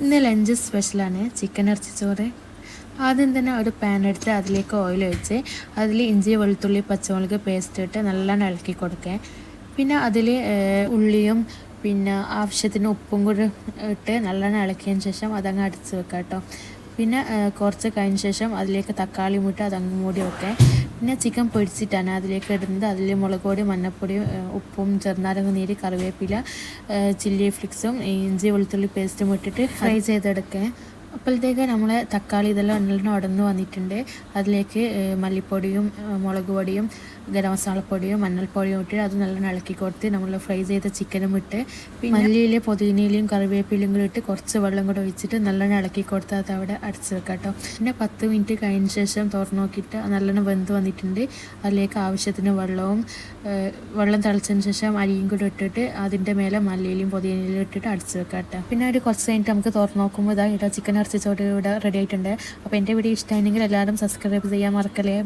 ഇന്ന് ലഞ്ച് സ്പെഷ്യലാണ് ചിക്കൻ ഇറച്ചിച്ചോറ്. ആദ്യം തന്നെ ഒരു പാൻ എടുത്ത് അതിലേക്ക് ഓയിൽ ഒഴിച്ച് അതിൽ ഇഞ്ചി വെളുത്തുള്ളി പച്ചമുളക് പേസ്റ്റ് ഇട്ട് നല്ലോണം ഇളക്കി കൊടുക്കുക. പിന്നെ അതിൽ ഉള്ളിയും പിന്നെ ആവശ്യത്തിന് ഉപ്പും കൂടി ഇട്ട് നല്ലോണം ഇളക്കിയതിന് ശേഷം അതങ്ങ് അടച്ച് വെക്കാം കേട്ടോ. പിന്നെ കുറച്ച് കഴിഞ്ഞ ശേഷം അതിലേക്ക് തക്കാളി മുട്ട അതങ്ങ് മൂടി വെക്കുക. പിന്നെ ചിക്കൻ പൊരിച്ചിട്ടാണ് അതിലേക്ക് ഇടുന്നത്. അതിൽ മുളക് പൊടി മഞ്ഞൾപ്പൊടിയും ഉപ്പും ചെറുനാരങ്ങ നീര് കറിവേപ്പില ചില്ലി ഫ്ലിക്സും ഇഞ്ചി വെളുത്തുള്ളി പേസ്റ്റും ഇട്ടിട്ട് ഫ്രൈ ചെയ്തെടുക്കുക. അപ്പോഴത്തേക്ക് നമ്മൾ തക്കാളി ഇതെല്ലാം നല്ലോണം ഉടന്ന് വന്നിട്ടുണ്ട്. അതിലേക്ക് മല്ലിപ്പൊടിയും മുളക് പൊടിയും ഗരം മസാലപ്പൊടിയും മഞ്ഞൾപ്പൊടിയും ഇട്ട് അത് നല്ലോണം ഇളക്കി കൊടുത്ത് നമ്മൾ ഫ്രൈ ചെയ്ത ചിക്കനും ഇട്ട് പിന്നെ മല്ലിയിലെ പുതിനയിലയും കറിവേപ്പിലയും കൂടി ഇട്ട് കുറച്ച് വെള്ളം കൂടെ ഒഴിച്ചിട്ട് നല്ലോണം ഇളക്കി കൊടുത്ത് അത് അവിടെ അടച്ച് വെക്കാം കേട്ടോ. പിന്നെ 10 മിനിറ്റ് കഴിഞ്ഞ ശേഷം തുറന്ന് നോക്കിയിട്ട് നല്ലോണം വെന്ത് വന്നിട്ടുണ്ട്. അതിലേക്ക് ആവശ്യത്തിന് വെള്ളം തിളച്ചതിന് ശേഷം അരിയും കൂടി ഇട്ടിട്ട് അതിൻ്റെ മേലെ മല്ലിയിലും പുതിനയിലും ഇട്ടിട്ട് അടച്ച് വെക്കാം കേട്ടോ. പിന്നെ ഒരു കുറച്ച് കഴിഞ്ഞിട്ട് നമുക്ക് തുറന്ന് നോക്കുമ്പോൾ ഇതാ ചിക്കൻ ഇറച്ചിച്ചോറ് ഇവിടെ റെഡി ആയിട്ടുണ്ട്. അപ്പോൾ എൻ്റെ വീഡിയോ ഇഷ്ടമായിരുന്നെങ്കിൽ എല്ലാവരും സബ്സ്ക്രൈബ് ചെയ്യാൻ മറക്കല്ലേ.